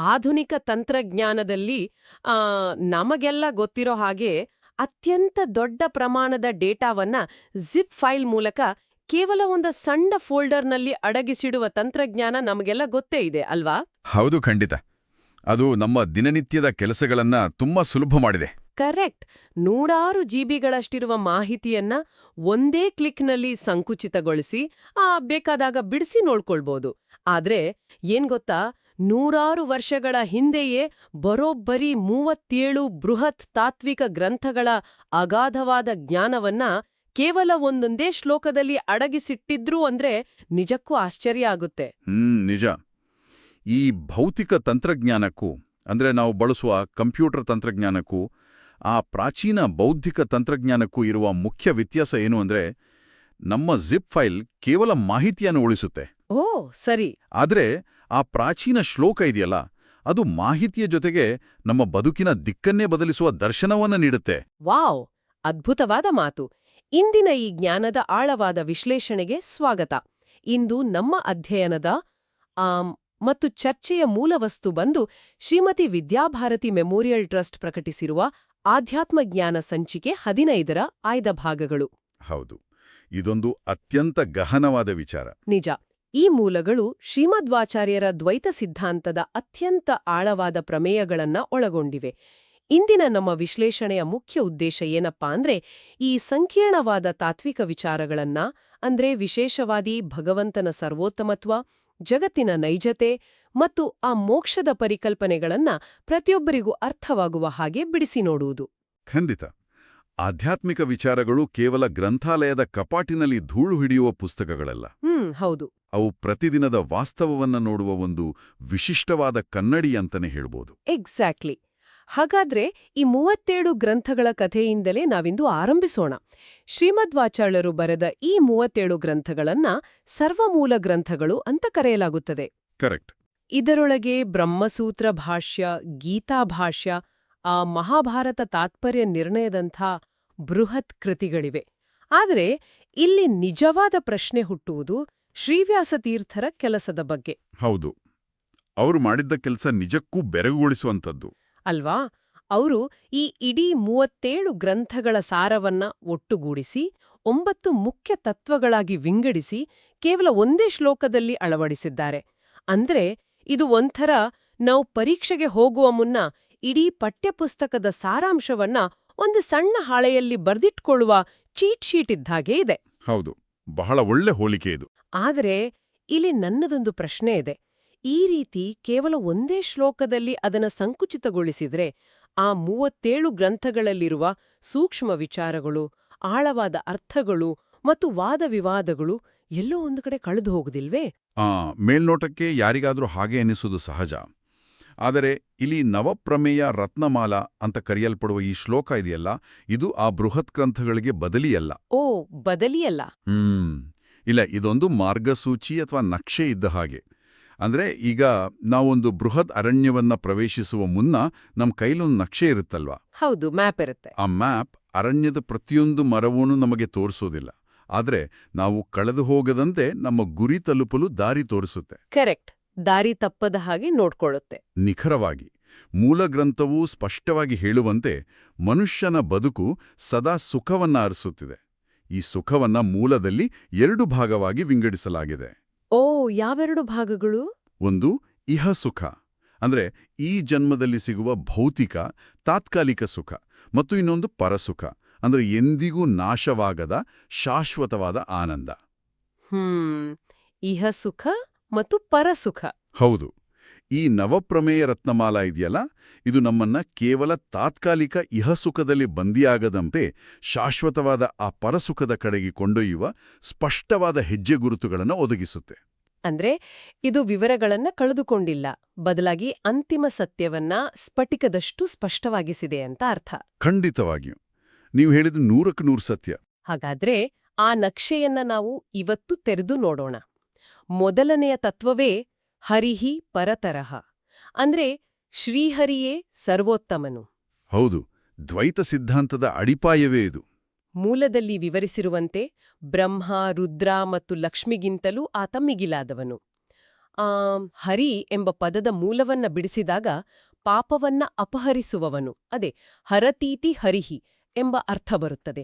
ಆಧುನಿಕ ತಂತ್ರಜ್ಞಾನದಲ್ಲಿ ಆ, ನಮಗೆಲ್ಲ ಗೊತ್ತಿರೋ ಹಾಗೆ ಅತ್ಯಂತ ದೊಡ್ಡ ಪ್ರಮಾಣದ ಡೇಟಾವನ್ನ ಜಿಪ್ ಫೈಲ್ ಮೂಲಕ ಕೇವಲ ಒಂದು ಸಣ್ಣ ಫೋಲ್ಡರ್ನಲ್ಲಿ ಅಡಗಿಸಿಡುವ ತಂತ್ರಜ್ಞಾನ ನಮಗೆಲ್ಲ ಗೊತ್ತೇ ಇದೆ ಅಲ್ವಾ? ಹೌದು, ಖಂಡಿತ. ಅದು ನಮ್ಮ ದಿನನಿತ್ಯದ ಕೆಲಸಗಳನ್ನ ತುಂಬಾ ಸುಲಭ ಮಾಡಿದೆ. ಕರೆಕ್ಟ್. ನೂರಾರು ಜಿಬಿಗಳಷ್ಟಿರುವ ಮಾಹಿತಿಯನ್ನ ಒಂದೇ ಕ್ಲಿಕ್ನಲ್ಲಿ ಸಂಕುಚಿತಗೊಳಿಸಿ ಬೇಕಾದಾಗ ಬಿಡಿಸಿ ನೋಡ್ಕೊಳ್ಬೋದು. ಆದ್ರೆ ಏನ್ ಗೊತ್ತಾ, ನೂರಾರು ವರ್ಷಗಳ ಹಿಂದೆಯೇ ಬರೋಬ್ಬರಿ 37 ಬೃಹತ್ ತಾತ್ವಿಕ ಗ್ರಂಥಗಳ ಅಗಾಧವಾದ ಜ್ಞಾನವನ್ನ ಕೇವಲ ಒಂದೊಂದೇ ಶ್ಲೋಕದಲ್ಲಿ ಅಡಗಿಸಿಟ್ಟಿದ್ರು ಅಂದ್ರೆ ನಿಜಕ್ಕೂ ಆಶ್ಚರ್ಯ ಆಗುತ್ತೆ. ನಿಜ. ಈ ಭೌತಿಕ ತಂತ್ರಜ್ಞಾನಕ್ಕೂ ಅಂದ್ರೆ ನಾವು ಬಳಸುವ ಕಂಪ್ಯೂಟರ್ ತಂತ್ರಜ್ಞಾನಕ್ಕೂ ಆ ಪ್ರಾಚೀನ ಬೌದ್ಧಿಕ ತಂತ್ರಜ್ಞಾನಕ್ಕೂ ಇರುವ ಮುಖ್ಯ ವ್ಯತ್ಯಾಸ ಏನು ಅಂದ್ರೆ, ನಮ್ಮ ಜಿಪ್ ಫೈಲ್ ಕೇವಲ ಮಾಹಿತಿಯನ್ನು ಉಳಿಸುತ್ತೆ. ಓ ಸರಿ. ಆದ್ರೆ ಆ ಪ್ರಾಚೀನ ಶ್ಲೋಕ ಇದೆಯಲ್ಲ, ಅದು ಮಾಹಿತಿಯ ಜೊತೆಗೆ ನಮ್ಮ ಬದುಕಿನ ದಿಕ್ಕನ್ನೇ ಬದಲಿಸುವ ದರ್ಶನವನ್ನ ನೀಡುತ್ತೆ. ವಾವ್, ಅದ್ಭುತವಾದ ಮಾತು. ಇಂದಿನ ಈ ಜ್ಞಾನದ ಆಳವಾದ ವಿಶ್ಲೇಷಣೆಗೆ ಸ್ವಾಗತ. ಇಂದು ನಮ್ಮ ಅಧ್ಯಯನದ ಮತ್ತು ಚರ್ಚೆಯ ಮೂಲವಸ್ತು ಬಂದು ಶ್ರೀಮತಿ ವಿದ್ಯಾಭಾರತಿ ಮೆಮೋರಿಯಲ್ ಟ್ರಸ್ಟ್ ಪ್ರಕಟಿಸಿರುವ ಆಧ್ಯಾತ್ಮ ಜ್ಞಾನ ಸಂಚಿಕೆ 15ರ ಆಯ್ದ ಭಾಗಗಳು. ಹೌದು, ಇದೊಂದು ಅತ್ಯಂತ ಗಹನವಾದ ವಿಚಾರ. ನಿಜ. ಈ ಮೂಲಗಳು ಶ್ರೀಮಧ್ವಾಚಾರ್ಯರ ದ್ವೈತ ಸಿದ್ಧಾಂತದ ಅತ್ಯಂತ ಆಳವಾದ ಪ್ರಮೇಯಗಳನ್ನ ಒಳಗೊಂಡಿವೆ. ಇಂದಿನ ನಮ್ಮ ವಿಶ್ಲೇಷಣೆಯ ಮುಖ್ಯ ಉದ್ದೇಶ ಏನಪ್ಪಾ ಅಂದ್ರೆ, ಈ ಸಂಕೀರ್ಣವಾದ ತಾತ್ವಿಕ ವಿಚಾರಗಳನ್ನ, ಅಂದ್ರೆ ವಿಶೇಷವಾದಿ ಭಗವಂತನ ಸರ್ವೋತ್ತಮತ್ವ, ಜಗತ್ತಿನ ನೈಜತೆ ಮತ್ತು ಆ ಮೋಕ್ಷದ ಪರಿಕಲ್ಪನೆಗಳನ್ನ ಪ್ರತಿಯೊಬ್ಬರಿಗೂ ಅರ್ಥವಾಗುವ ಹಾಗೆ ಬಿಡಿಸಿ ನೋಡುವುದು. ಖಂಡಿತ. ಆಧ್ಯಾತ್ಮಿಕ ವಿಚಾರಗಳು ಕೇವಲ ಗ್ರಂಥಾಲಯದ ಕಪಾಟಿನಲ್ಲಿ ಧೂಳು ಹಿಡಿಯುವ ಪುಸ್ತಕಗಳಲ್ಲ. ಹೌದು. ಅವು ಪ್ರತಿದಿನದ ವಾಸ್ತವವನ್ನ ನೋಡುವ ಒಂದು ವಿಶಿಷ್ಟವಾದ ಕನ್ನಡಿ ಅಂತಾನೆ ಹೇಳ್ಬೋದು. ಎಕ್ಸಾಕ್ಟ್ಲಿ. ಹಾಗಾದ್ರೆ ಈ 37 ಗ್ರಂಥಗಳ ಕಥೆಯಿಂದಲೇ ನಾವಿಂದು ಆರಂಭಿಸೋಣ. ಶ್ರೀಮಧ್ವಾಚಾರ್ಯರು ಬರೆದ ಈ 37 ಗ್ರಂಥಗಳನ್ನ ಸರ್ವಮೂಲ ಗ್ರಂಥಗಳು ಅಂತ ಕರೆಯಲಾಗುತ್ತದೆ. ಕರೆಕ್ಟ್. ಇದರೊಳಗೆ ಬ್ರಹ್ಮಸೂತ್ರ ಭಾಷ್ಯ, ಗೀತಾ ಭಾಷ್ಯ, ಮಹಾಭಾರತ ತಾತ್ಪರ್ಯ ನಿರ್ಣಯದಂಥ ಬೃಹತ್ ಕೃತಿಗಳಿವೆ. ಆದರೆ ಇಲ್ಲಿ ನಿಜವಾದ ಪ್ರಶ್ನೆ ಹುಟ್ಟುವುದು ಶ್ರೀವ್ಯಾಸತೀರ್ಥರ ಕೆಲಸದ ಬಗ್ಗೆ. ಹೌದು, ಅವರು ಮಾಡಿದ್ದ ಕೆಲಸ ನಿಜಕ್ಕೂ ಬೆರಗುಗೊಳಿಸುವಂಥದ್ದು ಅಲ್ವಾ? ಅವರು ಈ ಇಡೀ 37 ಗ್ರಂಥಗಳ ಸಾರವನ್ನ ಒಟ್ಟುಗೂಡಿಸಿ 9 ಮುಖ್ಯ ತತ್ವಗಳಾಗಿ ವಿಂಗಡಿಸಿ ಕೇವಲ ಒಂದೇ ಶ್ಲೋಕದಲ್ಲಿ ಅಳವಡಿಸಿದ್ದಾರೆ. ಅಂದ್ರೆ ಇದು ಒಂಥರ ನಾವು ಪರೀಕ್ಷೆಗೆ ಹೋಗುವ ಮುನ್ನ ಇಡೀ ಪಠ್ಯಪುಸ್ತಕದ ಸಾರಾಂಶವನ್ನ ಒಂದು ಸಣ್ಣ ಹಾಳೆಯಲ್ಲಿ ಬರ್ದಿಟ್ಕೊಳ್ಳುವ ಚೀಟ್ ಶೀಟ್ ಇದ್ದಾಗೆ ಇದೆ. ಹೌದು, ಬಹಳ ಒಳ್ಳೆ ಹೋಲಿಕೆ ಇದು. ಆದರೆ ಇಲ್ಲಿ ನನ್ನದೊಂದು ಪ್ರಶ್ನೆ ಇದೆ. ಈ ರೀತಿ ಕೇವಲ ಒಂದೇ ಶ್ಲೋಕದಲ್ಲಿ ಅದನ್ನ ಸಂಕುಚಿತಗೊಳಿಸಿದ್ರೆ ಆ 37 ಗ್ರಂಥಗಳಲ್ಲಿರುವ ಸೂಕ್ಷ್ಮ ವಿಚಾರಗಳು, ಆಳವಾದ ಅರ್ಥಗಳು ಮತ್ತು ವಾದವಿವಾದಗಳು ಎಲ್ಲೋ ಒಂದು ಕಡೆ ಕಳೆದು ಹೋಗುದಿಲ್ವೇ? ಮೇಲ್ನೋಟಕ್ಕೆ ಯಾರಿಗಾದ್ರೂ ಹಾಗೆ ಎನಿಸುವುದು ಸಹಜ. ಆದರೆ ಇಲ್ಲಿ ನವಪ್ರಮೇಯ ರತ್ನಮಾಲಾ ಅಂತ ಕರೆಯಲ್ಪಡುವ ಈ ಶ್ಲೋಕ ಇದೆಯಲ್ಲ, ಇದು ಆ ಬೃಹತ್ ಗ್ರಂಥಗಳಿಗೆ ಬದಲಿಯಲ್ಲ. ಓ, ಬದಲಿಯಲ್ಲ. ಇಲ್ಲ, ಇದೊಂದು ಮಾರ್ಗಸೂಚಿ ಅಥವಾ ನಕ್ಷೆ ಇದ್ದ ಹಾಗೆ. ಅಂದ್ರೆ ಈಗ ನಾವೊಂದು ಬೃಹತ್ ಅರಣ್ಯವನ್ನ ಪ್ರವೇಶಿಸುವ ಮುನ್ನ ನಮ್ ಕೈಲೊಂದು ನಕ್ಷೆ ಇರುತ್ತಲ್ವಾ? ಹೌದು, ಮ್ಯಾಪ್ ಇರುತ್ತೆ. ಆ ಮ್ಯಾಪ್ ಅರಣ್ಯದ ಪ್ರತಿಯೊಂದು ಮರವೂ ನಮಗೆ ತೋರಿಸೋದಿಲ್ಲ. ಆದ್ರೆ ನಾವು ಕಳೆದು ಹೋಗದಂತೆ ನಮ್ಮ ಗುರಿ ತಲುಪಲು ದಾರಿ ತೋರಿಸುತ್ತೆ. ಕರೆಕ್ಟ್. ದಾರಿ ತಪ್ಪದ ಹಾಗೆ ನೋಡ್ಕೊಳ್ಳುತ್ತೆ. ನಿಖರವಾಗಿ ಮೂಲ ಗ್ರಂಥವೂ ಸ್ಪಷ್ಟವಾಗಿ ಹೇಳುವಂತೆ ಮನುಷ್ಯನ ಬದುಕು ಸದಾ ಸುಖವನ್ನ ಅರಸುತ್ತಿದೆ. ಈ ಸುಖವನ್ನ ಮೂಲದಲ್ಲಿ 2 ಭಾಗವಾಗಿ ವಿಂಗಡಿಸಲಾಗಿದೆ. ಓ, ಯಾವೆರಡು ಭಾಗಗಳು? ಒಂದು ಇಹಸುಖ, ಅಂದ್ರೆ ಈ ಜನ್ಮದಲ್ಲಿ ಸಿಗುವ ಭೌತಿಕ ತಾತ್ಕಾಲಿಕ ಸುಖ, ಮತ್ತು ಇನ್ನೊಂದು ಪರಸುಖ, ಅಂದ್ರೆ ಎಂದಿಗೂ ನಾಶವಾಗದ ಶಾಶ್ವತವಾದ ಆನಂದ. ಇಹಸುಖ ಮತ್ತು ಪರಸುಖ. ಹೌದು. ಈ ನವಪ್ರಮೇಯ ರತ್ನಮಾಲಾ ಇದೆಯಲ್ಲ, ಇದು ನಮ್ಮನ್ನ ಕೇವಲ ತಾತ್ಕಾಲಿಕ ಇಹಸುಖದಲ್ಲಿ ಬಂದಿಯಾಗದಂತೆ ಶಾಶ್ವತವಾದ ಆ ಪರಸುಖದ ಕಡೆಗೆ ಕೊಂಡೊಯ್ಯುವ ಸ್ಪಷ್ಟವಾದ ಹೆಜ್ಜೆ ಗುರುತುಗಳನ್ನು ಒದಗಿಸುತ್ತೆ. ಅಂದ್ರೆ ಇದು ವಿವರಗಳನ್ನ ಕಳೆದುಕೊಂಡಿಲ್ಲ, ಬದಲಾಗಿ ಅಂತಿಮ ಸತ್ಯವನ್ನ ಸ್ಫಟಿಕದಷ್ಟು ಸ್ಪಷ್ಟವಾಗಿಸಿದೆ ಅಂತ ಅರ್ಥ. ಖಂಡಿತವಾಗಿಯೂ ನೀವು ಹೇಳಿದ 100% ಸತ್ಯ. ಹಾಗಾದ್ರೆ ಆ ನಕ್ಷೆಯನ್ನ ನಾವು ಇವತ್ತು ತೆರೆದು ನೋಡೋಣ. ಮೊದಲನೆಯ ತತ್ವವೇ ಹರಿಹಿ ಪರತರಹ, ಅಂದ್ರೆ ಶ್ರೀಹರಿಯೇ ಸರ್ವೋತ್ತಮನು. ಹೌದು, ದ್ವೈತ ಸಿದ್ಧಾಂತದ ಅಡಿಪಾಯವೇ ಇದು. ಮೂಲದಲ್ಲಿ ವಿವರಿಸಿರುವಂತೆ ಬ್ರಹ್ಮ, ರುದ್ರ ಮತ್ತು ಲಕ್ಷ್ಮಿಗಿಂತಲೂ ಆತ ಮಿಗಿಲಾದವನು. ಹರಿ ಎಂಬ ಪದದ ಮೂಲವನ್ನ ಬಿಡಿಸಿದಾಗ ಪಾಪವನ್ನ ಅಪಹರಿಸುವವನು ಅದೇ ಹರತೀತಿ ಹರಿಹಿ ಎಂಬ ಅರ್ಥ ಬರುತ್ತದೆ.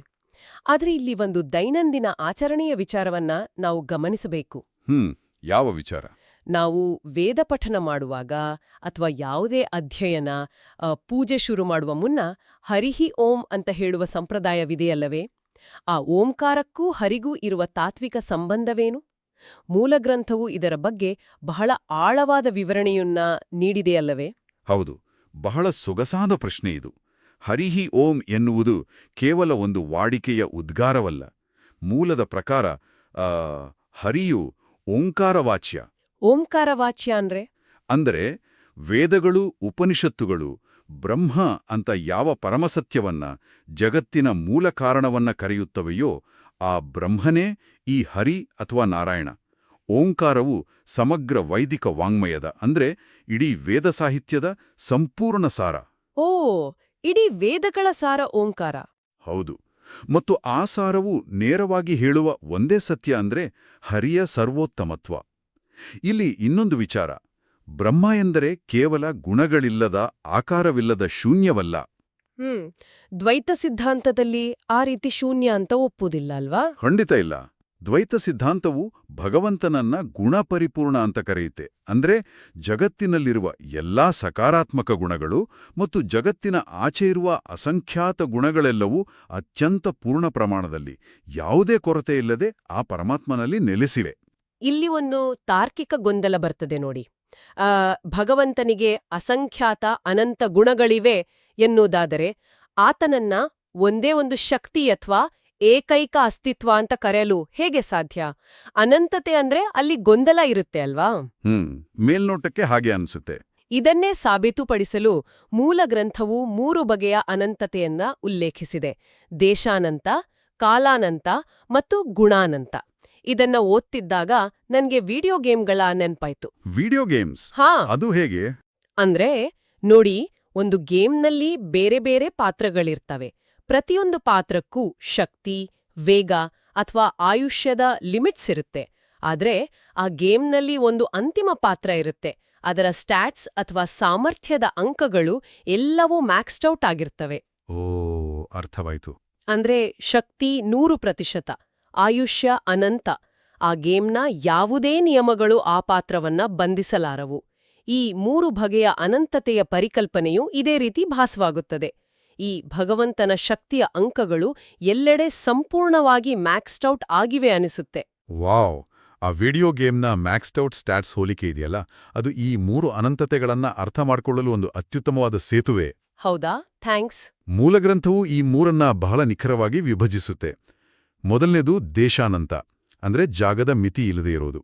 ಆದರೆ ಇಲ್ಲಿ ಒಂದು ದೈನಂದಿನ ಆಚರಣೆಯ ವಿಚಾರವನ್ನ ನಾವು ಗಮನಿಸಬೇಕು. ಯಾವ ವಿಚಾರ? ನಾವು ವೇದ ಪಠನ ಮಾಡುವಾಗ ಅಥವಾ ಯಾವುದೇ ಅಧ್ಯಯನ, ಪೂಜೆ ಶುರು ಮಾಡುವ ಮುನ್ನ ಹರಿಹಿ ಓಂ ಅಂತ ಹೇಳುವ ಸಂಪ್ರದಾಯವಿದೆಯಲ್ಲವೇ? ಆ ಓಂಕಾರಕ್ಕೂ ಹರಿಗೂ ಇರುವ ತಾತ್ವಿಕ ಸಂಬಂಧವೇನು? ಮೂಲಗ್ರಂಥವು ಇದರ ಬಗ್ಗೆ ಬಹಳ ಆಳವಾದ ವಿವರಣೆಯನ್ನ ನೀಡಿದೆಯಲ್ಲವೇ? ಹೌದು, ಬಹಳ ಸೊಗಸಾದ ಪ್ರಶ್ನೆ ಇದು. ಹರಿಹಿ ಓಂ ಎನ್ನುವುದು ಕೇವಲ ಒಂದು ವಾಡಿಕೆಯ ಉದ್ಗಾರವಲ್ಲ. ಮೂಲದ ಪ್ರಕಾರ ಹರಿಯು ಓಂಕಾರವಾಚ್ಯ. ಓಂಕಾರವಾಚ್ಯ ಅಂದರೆ ವೇದಗಳು, ಉಪನಿಷತ್ತುಗಳು ಬ್ರಹ್ಮ ಅಂತ ಯಾವ ಪರಮಸತ್ಯವನ್ನ, ಜಗತ್ತಿನ ಮೂಲ ಕಾರಣವನ್ನ ಕರೆಯುತ್ತವೆಯೋ ಆ ಬ್ರಹ್ಮನೇ ಈ ಹರಿ ಅಥವಾ ನಾರಾಯಣ. ಓಂಕಾರವು ಸಮಗ್ರ ವೈದಿಕ ವಾಂಗ್ಮಯದ ಅಂದ್ರೆ ಇಡೀ ವೇದ ಸಾಹಿತ್ಯದ ಸಂಪೂರ್ಣ ಸಾರ. ಓ, ಇಡೀ ವೇದಗಳ ಸಾರ ಓಂಕಾರ. ಹೌದು. ಮತ್ತು ಆ ಸಾರವು ನೇರವಾಗಿ ಹೇಳುವ ಒಂದೇ ಸತ್ಯ ಅಂದ್ರೆ ಹರಿಯ ಸರ್ವೋತ್ತಮತ್ವ. ಇಲ್ಲಿ ಇನ್ನೊಂದು ವಿಚಾರ. ಬ್ರಹ್ಮ ಎಂದರೆ ಕೇವಲ ಗುಣಗಳಿಲ್ಲದ, ಆಕಾರವಿಲ್ಲದ ಶೂನ್ಯವಲ್ಲ. ದ್ವೈತ ಸಿದ್ಧಾಂತದಲ್ಲಿ ಆ ರೀತಿ ಶೂನ್ಯ ಅಂತ ಒಪ್ಪುವುದಿಲ್ಲ ಅಲ್ವಾ? ಖಂಡಿತ ಇಲ್ಲ. ದ್ವೈತ ಸಿದ್ಧಾಂತವು ಭಗವಂತನನ್ನ ಗುಣಪರಿಪೂರ್ಣ ಅಂತ ಕರೆಯುತ್ತೆ. ಅಂದ್ರೆ ಜಗತ್ತಿನಲ್ಲಿರುವ ಎಲ್ಲಾ ಸಕಾರಾತ್ಮಕ ಗುಣಗಳು ಮತ್ತು ಜಗತ್ತಿನ ಆಚೆ ಇರುವ ಅಸಂಖ್ಯಾತ ಗುಣಗಳೆಲ್ಲವೂ ಅತ್ಯಂತ ಪೂರ್ಣ ಪ್ರಮಾಣದಲ್ಲಿ, ಯಾವುದೇ ಕೊರತೆ ಇಲ್ಲದೆ ಆ ಪರಮಾತ್ಮನಲ್ಲಿ ನೆಲೆಸಿವೆ. ಇಲ್ಲಿ ಒಂದು ತಾರ್ಕಿಕ ಗೊಂದಲ ಬರ್ತದೆ ನೋಡಿ. ಭಗವಂತನಿಗೆ ಅಸಂಖ್ಯಾತ ಅನಂತ ಗುಣಗಳಿವೆ ಎನ್ನುವುದಾದರೆ ಆತನನ್ನ ಒಂದೇ ಒಂದು ಶಕ್ತಿ ಅಥವಾ ಏಕೈಕ ಅಸ್ತಿತ್ವ ಅಂತ ಕರೆಯಲು ಹೇಗೆ ಸಾಧ್ಯ? ಅನಂತತೆ ಅಂದ್ರೆ ಅಲ್ಲಿ ಗೊಂದಲ ಇರುತ್ತೆ ಅಲ್ವಾ? ಮೇಲ್ನೋಟಕ್ಕೆ ಹಾಗೆ ಅನಿಸುತ್ತೆ. ಇದನ್ನೇ ಸಾಬೀತುಪಡಿಸಲು ಮೂಲ ಗ್ರಂಥವು 3 ಬಗೆಯ ಅನಂತತೆಯನ್ನ ಉಲ್ಲೇಖಿಸಿದೆ: ದೇಶಾನಂತ, ಕಾಲಾನಂತ ಮತ್ತು ಗುಣಾನಂತ. ಇದನ್ನ ಓದ್ತಿದ್ದಾಗ ನನ್ಗೆ ವಿಡಿಯೋ ಗೇಮ್ಗಳ ನೆನ್ಪಾಯ್ತು. Video games? ಅದು ಹೇಗೆ? ಅಂದ್ರೆ ನೋಡಿ, ಒಂದು ಗೇಮ್ನಲ್ಲಿ ಬೇರೆ ಬೇರೆ ಪಾತ್ರಗಳಿರ್ತವೆ. ಪ್ರತಿಯೊಂದು ಪಾತ್ರಕ್ಕೂ ಶಕ್ತಿ, ವೇಗ ಅಥವಾ ಆಯುಷ್ಯದ ಲಿಮಿಟ್ಸ್ ಇರುತ್ತೆ. ಆದ್ರೆ ಆ ಗೇಮ್ನಲ್ಲಿ ಒಂದು ಅಂತಿಮ ಪಾತ್ರ ಇರುತ್ತೆ. ಅದರ ಸ್ಟ್ಯಾಟ್ಸ್ ಅಥವಾ ಸಾಮರ್ಥ್ಯದ ಅಂಕಗಳು ಎಲ್ಲವೂ ಮ್ಯಾಕ್ಸ್ಡ್ ಔಟ್ ಆಗಿರ್ತವೆ. ಓ, ಅರ್ಥವಾಯ್ತು. ಅಂದ್ರೆ ಶಕ್ತಿ 100%, ಆಯುಷ್ಯ ಅನಂತ. ಆ ಗೇಮ್ನ ಯಾವುದೇ ನಿಯಮಗಳು ಆ ಪಾತ್ರವನ್ನ ಬಂಧಿಸಲಾರವು. ಈ 3 ಬಗೆಯ ಅನಂತತೆಯ ಪರಿಕಲ್ಪನೆಯು ಇದೇ ರೀತಿ ಭಾಸವಾಗುತ್ತದೆ. ಈ ಭಗವಂತನ ಶಕ್ತಿಯ ಅಂಕಗಳು ಎಲ್ಲೆಡೆ ಸಂಪೂರ್ಣವಾಗಿ ಮ್ಯಾಕ್ಸ್ಡ್ ಔಟ್ ಆಗಿವೆ ಅನಿಸುತ್ತೆ. ವಾವ್! ಆ ವಿಡಿಯೋ ಗೇಮ್ನ ಮ್ಯಾಕ್ಸ್ಡ್ ಔಟ್ ಸ್ಟ್ಯಾಟ್ಸ್ ಹೋಲಿಕೆ ಇದೆಯಲ್ಲ, ಅದು ಈ 3 ಅನಂತತೆಗಳನ್ನ ಅರ್ಥ ಮಾಡಿಕೊಳ್ಳಲು ಒಂದು ಅತ್ಯುತ್ತಮವಾದ ಸೇತುವೆ. ಹೌದಾ? ಥ್ಯಾಂಕ್ಸ್. ಮೂಲಗ್ರಂಥವು ಈ 3 ಬಹಳ ನಿಖರವಾಗಿ ವಿಭಜಿಸುತ್ತೆ. ಮೊದಲನೇದು ದೇಶಾನಂತ, ಅಂದ್ರೆ ಜಾಗದ ಮಿತಿ ಇಲ್ಲದೆ ಇರೋದು.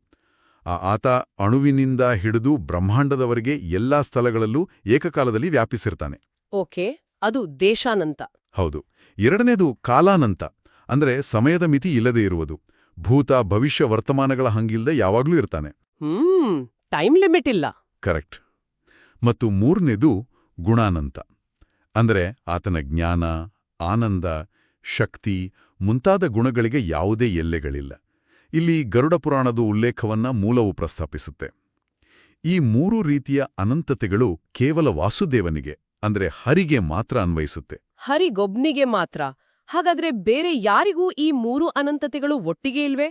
ಆತ ಅಣುವಿನಿಂದ ಹಿಡಿದು ಬ್ರಹ್ಮಾಂಡದವರೆಗೆ ಎಲ್ಲಾ ಸ್ಥಳಗಳಲ್ಲೂ ಏಕಕಾಲದಲ್ಲಿ ವ್ಯಾಪಿಸಿರ್ತಾನೆ. ಓಕೆ, ಅದು ದೇಶಾನಂತ. ಹೌದು. ಎರಡನೇದು ಕಾಲಾನಂತ, ಅಂದ್ರೆ ಸಮಯದ ಮಿತಿ ಇಲ್ಲದೆ ಇರುವುದು. ಭೂತ, ಭವಿಷ್ಯ, ವರ್ತಮಾನಗಳ ಹಂಗಿಲ್ದೆ ಯಾವಾಗ್ಲೂ ಇರ್ತಾನೆ. ಟೈಮ್ ಲಿಮಿಟ್ ಇಲ್ಲ. ಕರೆಕ್ಟ್. ಮತ್ತು ಮೂರನೇದು ಗುಣಾನಂತ, ಅಂದ್ರೆ ಆತನ ಜ್ಞಾನ, ಆನಂದ, ಶಕ್ತಿ ಮುಂತಾದ ಗುಣಗಳಿಗೆ ಯಾವುದೇ ಎಲ್ಲೆಗಳಿಲ್ಲ. ಇಲ್ಲಿ ಗರುಡ ಪುರಾಣದ ಉಲ್ಲೇಖವನ್ನ ಮೂಲವು ಪ್ರಸ್ತಾಪಿಸುತ್ತೆ. ಈ 3 ರೀತಿಯ ಅನಂತತೆಗಳು ಕೇವಲ ವಾಸುದೇವನಿಗೆ, ಅಂದ್ರೆ ಹರಿಗೆ ಮಾತ್ರ ಅನ್ವಯಿಸುತ್ತೆ. ಹರಿಗೊಬ್ನಿಗೆ ಮಾತ್ರ? ಹಾಗಾದ್ರೆ ಬೇರೆ ಯಾರಿಗೂ ಈ 3 ಅನಂತತೆಗಳು ಒಟ್ಟಿಗೆ ಇಲ್ವೇ?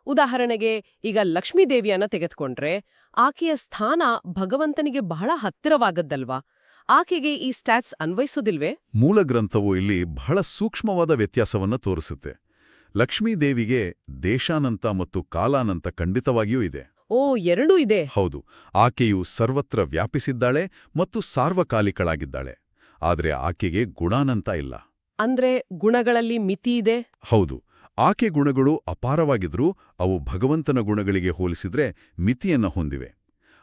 ಉದಾಹರಣೆಗೆ ಈಗ ಲಕ್ಷ್ಮೀದೇವಿಯನ್ನ ತೆಗೆದುಕೊಂಡ್ರೆ ಆಕೆಯ ಸ್ಥಾನ ಭಗವಂತನಿಗೆ ಬಹಳ ಹತ್ತಿರವಾಗದ್ದಲ್ವಾ? ಆಕೆಗೆ ಈ ಸ್ಟ್ಯಾಟ್ಸ್ ಅನ್ವಯಿಸೋದಿಲ್ವೇ? ಮೂಲಗ್ರಂಥವು ಇಲ್ಲಿ ಬಹಳ ಸೂಕ್ಷ್ಮವಾದ ವ್ಯತ್ಯಾಸವನ್ನ ತೋರಿಸುತ್ತೆ. ಲಕ್ಷ್ಮೀದೇವಿಗೆ ದೇಶಾನಂತ ಮತ್ತು ಕಾಲಾನಂತ ಖಂಡಿತವಾಗಿಯೂ ಇದೆ. ಓ, ಎರಡೂ ಇದೆ. ಹೌದು. ಆಕೆಯು ಸರ್ವತ್ರ ವ್ಯಾಪಿಸಿದ್ದಾಳೆ ಮತ್ತು ಸಾರ್ವಕಾಲಿಕಳಾಗಿದ್ದಾಳೆ. ಆದ್ರೆ ಆಕೆಗೆ ಗುಣಾನಂತ ಇಲ್ಲ. ಅಂದ್ರೆ ಗುಣಗಳಲ್ಲಿ ಮಿತಿ ಇದೆ? ಹೌದು. ಆಕೆ ಗುಣಗಳು ಅಪಾರವಾಗಿದ್ರೂ ಅವು ಭಗವಂತನ ಗುಣಗಳಿಗೆ ಹೋಲಿಸಿದ್ರೆ ಮಿತಿಯನ್ನ ಹೊಂದಿವೆ.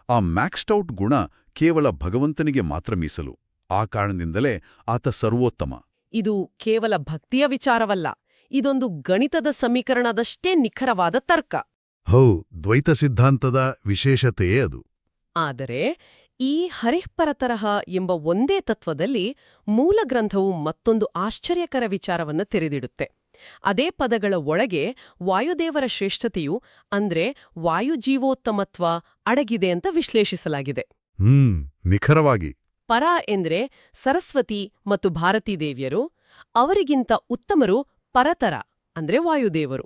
ಆ ಮ್ಯಾಕ್ಸ್ಡ್ ಗುಣ ಕೇವಲ ಭಗವಂತನಿಗೆ ಮಾತ್ರ ಮೀಸಲು. ಆ ಕಾರಣದಿಂದಲೇ ಆತ ಸರ್ವೋತ್ತಮ. ಇದು ಕೇವಲ ಭಕ್ತಿಯ ವಿಚಾರವಲ್ಲ, ಇದೊಂದು ಗಣಿತದ ಸಮೀಕರಣದಷ್ಟೇ ನಿಖರವಾದ ತರ್ಕ. ದ್ವೈತ ಸಿದ್ಧಾಂತದ ವಿಶೇಷತೆಯೇ ಅದು. ಆದರೆ ಈ ಹರಿಃಪರತರಹ ಎಂಬ ಒಂದೇ ತತ್ವದಲ್ಲಿ ಮೂಲಗ್ರಂಥವು ಮತ್ತೊಂದು ಆಶ್ಚರ್ಯಕರ ವಿಚಾರವನ್ನು ತೆರೆದಿಡುತ್ತೆ. ಅದೇ ಪದಗಳ ಒಳಗೆ ವಾಯುದೇವರ ಶ್ರೇಷ್ಠತೆಯು ಅಂದ್ರೆ ವಾಯುಜೀವೋತ್ತಮತ್ವ ಅಡಗಿದೆ ಅಂತ ವಿಶ್ಲೇಷಿಸಲಾಗಿದೆ. ನಿಖರವಾಗಿ. ಪರ ಎಂದ್ರೆ ಸರಸ್ವತಿ ಮತ್ತು ಭಾರತೀ ದೇವಿಯರು, ಅವರಿಗಿಂತ ಉತ್ತಮರು ಪರತರ ಅಂದ್ರೆ ವಾಯುದೇವರು.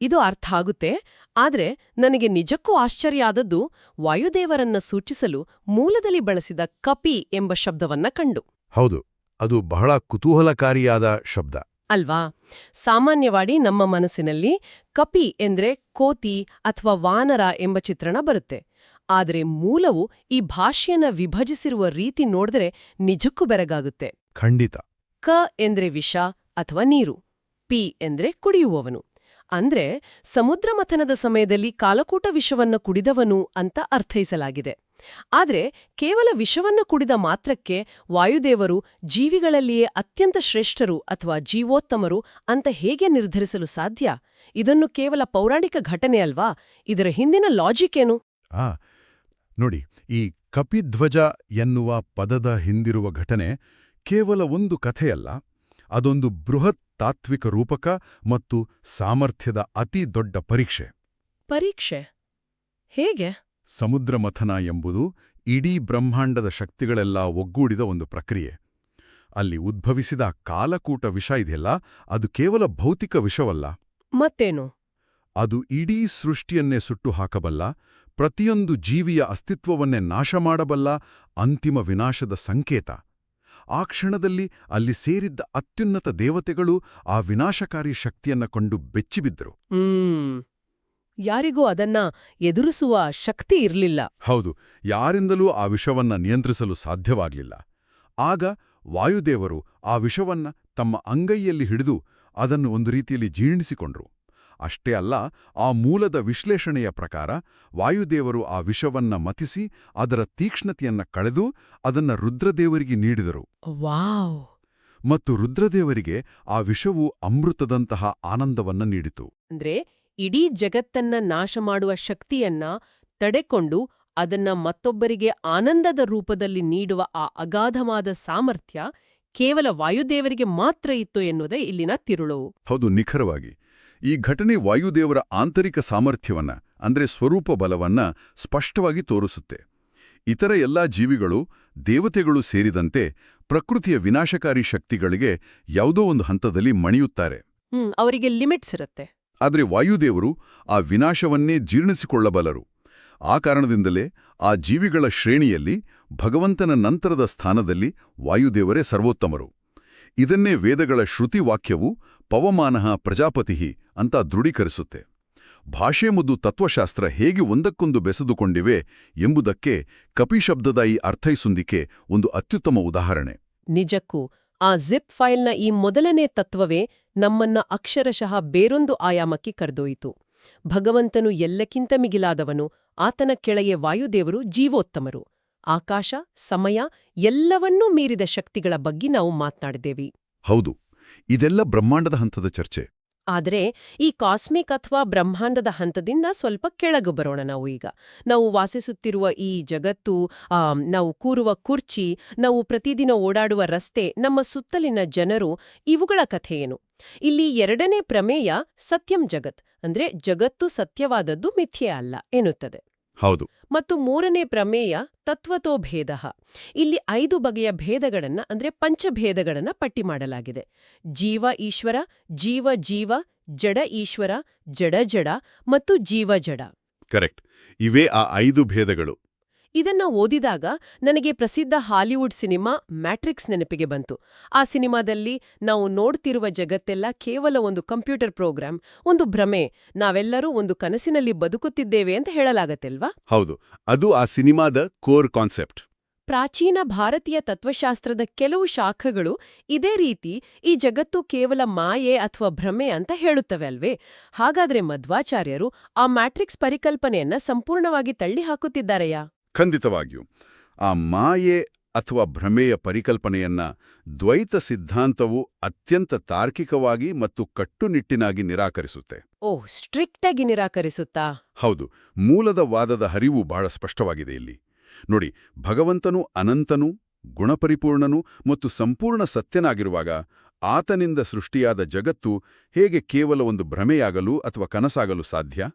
ಇದು ಅರ್ಥ ಆಗುತ್ತೆ. ಆದ್ರೆ ನನಗೆ ನಿಜಕ್ಕೂ ಆಶ್ಚರ್ಯ ಆದದ್ದು ವಾಯುದೇವರನ್ನ ಸೂಚಿಸಲು ಮೂಲದಲ್ಲಿ ಬಳಸಿದ ಕಪಿ ಎಂಬ ಶಬ್ದವನ್ನ ಕಂಡು. ಹೌದು, ಅದು ಬಹಳ ಕುತೂಹಲಕಾರಿಯಾದ ಶಬ್ದ ಅಲ್ವಾ? ಸಾಮಾನ್ಯವಾಗಿ ನಮ್ಮ ಮನಸ್ಸಿನಲ್ಲಿ ಕಪಿ ಎಂದ್ರೆ ಕೋತಿ ಅಥವಾ ವಾನರ ಎಂಬ ಚಿತ್ರಣ ಬರುತ್ತೆ. ಆದರೆ ಮೂಲವು ಈ ಭಾಷೆಯನ್ನ ವಿಭಜಿಸಿರುವ ರೀತಿ ನೋಡಿದ್ರೆ ನಿಜಕ್ಕೂ ಬೆರಗಾಗುತ್ತೆ. ಖಂಡಿತ. ಕ ಎಂದ್ರೆ ವಿಷ ಅಥವಾ ನೀರು, ಪಿ ಎಂದ್ರೆ ಕುಡಿಯುವವನು. ಅಂದ್ರೆ ಸಮುದ್ರ ಮಥನದ ಸಮಯದಲ್ಲಿ ಕಾಲಕೂಟ ವಿಷವನ್ನ ಕುಡಿದವನು ಅಂತ ಅರ್ಥೈಸಲಾಗಿದೆ. ಆದ್ರೆ ಕೇವಲ ವಿಷವನ್ನ ಕುಡಿದ ಮಾತ್ರಕ್ಕೆ ವಾಯುದೇವರು ಜೀವಿಗಳಲ್ಲಿಯೇ ಅತ್ಯಂತ ಶ್ರೇಷ್ಠರು ಅಥವಾ ಜೀವೋತ್ತಮರು ಅಂತ ಹೇಗೆ ನಿರ್ಧರಿಸಲು ಸಾಧ್ಯ? ಇದನ್ನು ಕೇವಲ ಪೌರಾಣಿಕ ಘಟನೆ ಅಲ್ವಾ? ಇದರ ಹಿಂದಿನ ಲಾಜಿಕ್ ಏನು? ನೋಡಿ, ಈ ಕಪಿಧ್ವಜ ಎನ್ನುವ ಪದದ ಹಿಂದಿರುವ ಘಟನೆ ಕೇವಲ ಒಂದು ಕಥೆಯಲ್ಲ, ಅದೊಂದು ಬೃಹತ್ ತಾತ್ವಿಕ ರೂಪಕ ಮತ್ತು ಸಾಮರ್ಥ್ಯದ ಅತಿ ದೊಡ್ಡ ಪರೀಕ್ಷೆ. ಪರೀಕ್ಷೆ ಹೇಗೆ? ಸಮುದ್ರ ಮಥನ ಎಂಬುದು ಇಡೀ ಬ್ರಹ್ಮಾಂಡದ ಶಕ್ತಿಗಳೆಲ್ಲ ಒಗ್ಗೂಡಿದ ಒಂದು ಪ್ರಕ್ರಿಯೆ. ಅಲ್ಲಿ ಉದ್ಭವಿಸಿದ ಕಾಲಕೂಟ ವಿಷ ಇದೆಯಲ್ಲ, ಅದು ಕೇವಲ ಭೌತಿಕ ವಿಷವಲ್ಲ. ಮತ್ತೇನು? ಅದು ಇಡೀ ಸೃಷ್ಟಿಯನ್ನೇ ಸುಟ್ಟು ಹಾಕಬಲ್ಲ, ಪ್ರತಿಯೊಂದು ಜೀವಿಯ ಅಸ್ತಿತ್ವವನ್ನೇ ನಾಶ ಮಾಡಬಲ್ಲ ಅಂತಿಮ ವಿನಾಶದ ಸಂಕೇತ. ಆ ಕ್ಷಣದಲ್ಲಿ ಅಲ್ಲಿ ಸೇರಿದ್ದ ಅತ್ಯುನ್ನತ ದೇವತೆಗಳು ಆ ವಿನಾಶಕಾರಿ ಶಕ್ತಿಯನ್ನ ಕೊಂಡು ಬೆಚ್ಚಿಬಿದ್ರು. ಯಾರಿಗೂ ಅದನ್ನ ಎದುರಿಸುವ ಶಕ್ತಿ ಇರಲಿಲ್ಲ. ಹೌದು, ಯಾರಿಂದಲೂ ಆ ವಿಷವನ್ನ ನಿಯಂತ್ರಿಸಲು ಸಾಧ್ಯವಾಗಲಿಲ್ಲ. ಆಗ ವಾಯುದೇವರು ಆ ವಿಷವನ್ನ ತಮ್ಮ ಅಂಗೈಯಲ್ಲಿ ಹಿಡಿದು ಅದನ್ನು ಒಂದು ರೀತಿಯಲ್ಲಿ ಜೀರ್ಣಿಸಿಕೊಂಡ್ರು. ಅಷ್ಟೇ ಅಲ್ಲ, ಆ ಮೂಲದ ವಿಶ್ಲೇಷಣೆಯ ಪ್ರಕಾರ ವಾಯುದೇವರು ಆ ವಿಷವನ್ನ ಮತಿಸಿ ಅದರ ತೀಕ್ಷ್ಣತೆಯನ್ನ ಕಳೆದು ಅದನ್ನ ರುದ್ರದೇವರಿಗೆ ನೀಡಿದರು. ವಾವ್! ಮತ್ತು ರುದ್ರದೇವರಿಗೆ ಆ ವಿಷವು ಅಮೃತದಂತಹ ಆನಂದವನ್ನ ನೀಡಿತು. ಅಂದ್ರೆ ಇಡೀ ಜಗತ್ತನ್ನ ನಾಶ ಮಾಡುವ ಶಕ್ತಿಯನ್ನ ತಡೆಕೊಂಡು ಅದನ್ನ ಮತ್ತೊಬ್ಬರಿಗೆ ಆನಂದದ ರೂಪದಲ್ಲಿ ನೀಡುವ ಆ ಅಗಾಧವಾದ ಸಾಮರ್ಥ್ಯ ಕೇವಲ ವಾಯುದೇವರಿಗೆ ಮಾತ್ರ ಇತ್ತು ಎನ್ನುವುದೇ ಇಲ್ಲಿನ ತಿರುಳು. ಹೌದು, ನಿಖರವಾಗಿ. ಈ ಘಟನೆ ವಾಯುದೇವರ ಆಂತರಿಕ ಸಾಮರ್ಥ್ಯವನ್ನ ಅಂದ್ರೆ ಸ್ವರೂಪ ಬಲವನ್ನ ಸ್ಪಷ್ಟವಾಗಿ ತೋರಿಸುತ್ತೆ. ಇತರ ಎಲ್ಲಾ ಜೀವಿಗಳು, ದೇವತೆಗಳು ಸೇರಿದಂತೆ ಪ್ರಕೃತಿಯ ವಿನಾಶಕಾರಿ ಶಕ್ತಿಗಳಿಗೆ ಯಾವುದೋ ಒಂದು ಹಂತದಲ್ಲಿ ಮಣಿಯುತ್ತಾರೆ. ಅವರಿಗೆ ಲಿಮಿಟ್ಸ್ ಇರುತ್ತೆ. ಆದರೆ ವಾಯುದೇವರು ಆ ವಿನಾಶವನ್ನೇ ಜೀರ್ಣಿಸಿಕೊಳ್ಳಬಲ್ಲರು. ಆ ಕಾರಣದಿಂದಲೇ ಆ ಜೀವಿಗಳ ಶ್ರೇಣಿಯಲ್ಲಿ ಭಗವಂತನ ನಂತರದ ಸ್ಥಾನದಲ್ಲಿ ವಾಯುದೇವರೇ ಸರ್ವೋತ್ತಮರು. ಇದನ್ನೇ ವೇದಗಳ ಶ್ರುತಿವಾಕ್ಯವು ಪವಮಾನಃ ಪ್ರಜಾಪತಿಃ ಅಂತ ದೃಢೀಕರಿಸುತ್ತೆ. ಭಾಷೆ ಮತ್ತು ತತ್ವಶಾಸ್ತ್ರ ಹೇಗೆ ಒಂದಕ್ಕೊಂದು ಬೆಸೆದುಕೊಂಡಿವೆ ಎಂಬುದಕ್ಕೆ ಕಪಿಶಬ್ದದ ಈ ಅರ್ಥೈಸುಂದಿಕೆ ಒಂದು ಅತ್ಯುತ್ತಮ ಉದಾಹರಣೆ. ನಿಜಕ್ಕೂ ಆ ಜಿಪ್ ಫೈಲ್ನ ಈ ಮೊದಲನೇ ತತ್ವವೇ ನಮ್ಮನ್ನ ಅಕ್ಷರಶಃ ಬೇರೊಂದು ಆಯಾಮಕ್ಕೆ ಕರೆದೊಯ್ಯಿತು. ಭಗವಂತನು ಎಲ್ಲಕ್ಕಿಂತ ಮಿಗಿಲಾದವನು, ಆತನ ಕೆಳಗೆ ವಾಯುದೇವರು ಜೀವೋತ್ತಮರು. ಆಕಾಶ, ಸಮಯ ಎಲ್ಲವನ್ನೂ ಮೀರಿದ ಶಕ್ತಿಗಳ ಬಗ್ಗೆ ನಾವು ಮಾತನಾಡಿದ್ದೇವೆ. ಹೌದು, ಇದೆಲ್ಲ ಬ್ರಹ್ಮಾಂಡದ ಹಂತದ ಚರ್ಚೆ. ಆದರೆ ಈ ಕಾಸ್ಮಿಕ್ ಅಥವಾ ಬ್ರಹ್ಮಾಂಡದ ಹಂತದಿಂದ ಸ್ವಲ್ಪ ಕೆಳಗೆ ಬರೋಣ. ನಾವು ವಾಸಿಸುತ್ತಿರುವ ಈ ಜಗತ್ತು, ನಾವು ಕೂರುವ ಕುರ್ಚಿ, ನಾವು ಪ್ರತಿದಿನ ಓಡಾಡುವ ರಸ್ತೆ, ನಮ್ಮ ಸುತ್ತಲಿನ ಜನರು, ಇವುಗಳ ಕಥೆಯೇನು? ಇಲ್ಲಿ ಎರಡನೇ ಪ್ರಮೇಯ ಸತ್ಯಂ ಜಗತ್ ಅಂದ್ರೆ ಜಗತ್ತು ಸತ್ಯವಾದದ್ದು ಮಿಥ್ಯೆ ಅಲ್ಲ ಎನ್ನುತ್ತದೆ. ಹೌದು. ಮತ್ತು ಮೂರನೇ ಪ್ರಮೇಯ ತತ್ವತೋ ಭೇದ. ಇಲ್ಲಿ 5 ಬಗೆಯ ಭೇದಗಳನ್ನ ಅಂದ್ರೆ ಪಂಚಭೇದಗಳನ್ನ ಪಟ್ಟಿ ಮಾಡಲಾಗಿದೆ. ಜೀವ ಈಶ್ವರ, ಜೀವ ಜೀವ, ಜಡ ಈಶ್ವರ, ಜಡ ಜಡ ಮತ್ತು ಜೀವ ಜಡ. ಕರೆಕ್ಟ್. ಇವೇ ಆ 5 ಭೇದಗಳು. ಇದನ್ನ ಓದಿದಾಗ ನನಗೆ ಪ್ರಸಿದ್ಧ ಹಾಲಿವುಡ್ ಸಿನಿಮಾ ಮ್ಯಾಟ್ರಿಕ್ಸ್ ನೆನಪಿಗೆ ಬಂತು. ಆ ಸಿನಿಮಾದಲ್ಲಿ ನಾವು ನೋಡ್ತಿರುವ ಜಗತ್ತೆಲ್ಲ ಕೇವಲ ಒಂದು ಕಂಪ್ಯೂಟರ್ ಪ್ರೋಗ್ರಾಂ, ಒಂದು ಭ್ರಮೆ, ನಾವೆಲ್ಲರೂ ಒಂದು ಕನಸಿನಲ್ಲಿ ಬದುಕುತ್ತಿದ್ದೇವೆ ಅಂತ ಹೇಳಲಾಗತ್ತೆಲ್ವಾ? ಹೌದು, ಅದು ಆ ಸಿನಿಮಾದ ಕೋರ್ ಕಾನ್ಸೆಪ್ಟ್. ಪ್ರಾಚೀನ ಭಾರತೀಯ ತತ್ವಶಾಸ್ತ್ರದ ಕೆಲವು ಶಾಖೆಗಳು ಇದೇ ರೀತಿ ಈ ಜಗತ್ತು ಕೇವಲ ಮಾಯೆ ಅಥವಾ ಭ್ರಮೆ ಅಂತ ಹೇಳುತ್ತವೆ ಅಲ್ವೇ? ಹಾಗಾದ್ರೆ ಮಧ್ವಾಚಾರ್ಯರು ಆ ಮ್ಯಾಟ್ರಿಕ್ಸ್ ಪರಿಕಲ್ಪನೆಯನ್ನ ಸಂಪೂರ್ಣವಾಗಿ ತಳ್ಳಿ ಹಾಕುತ್ತಿದ್ದಾರೆಯಾ? ಖಂಡಿತವಾಗಿಯೂ. ಆ ಮಾಯೆ ಅಥವಾ ಭ್ರಮೆಯ ಪರಿಕಲ್ಪನೆಯನ್ನ ದ್ವೈತ ಸಿದ್ಧಾಂತವು ಅತ್ಯಂತ ತಾರ್ಕಿಕವಾಗಿ ಮತ್ತು ಕಟ್ಟುನಿಟ್ಟಿನಾಗಿ ನಿರಾಕರಿಸುತ್ತೆ. ಓಹ್, ಸ್ಟ್ರಿಕ್ಟ್ ಆಗಿ ನಿರಾಕರಿಸುತ್ತಾ? ಹೌದು, ಮೂಲದ ವಾದದ ಹರಿವು ಬಹಳ ಸ್ಪಷ್ಟವಾಗಿದೆ ಇಲ್ಲಿ. ನೋಡಿ, ಭಗವಂತನು ಅನಂತನೂ, ಗುಣಪರಿಪೂರ್ಣನೂ ಮತ್ತು ಸಂಪೂರ್ಣ ಸತ್ಯನಾಗಿರುವಾಗ ಆತನಿಂದ ಸೃಷ್ಟಿಯಾದ ಜಗತ್ತು ಹೇಗೆ ಕೇವಲ ಒಂದು ಭ್ರಮೆಯಾಗಲು ಅಥವಾ ಕನಸಾಗಲು ಸಾಧ್ಯ?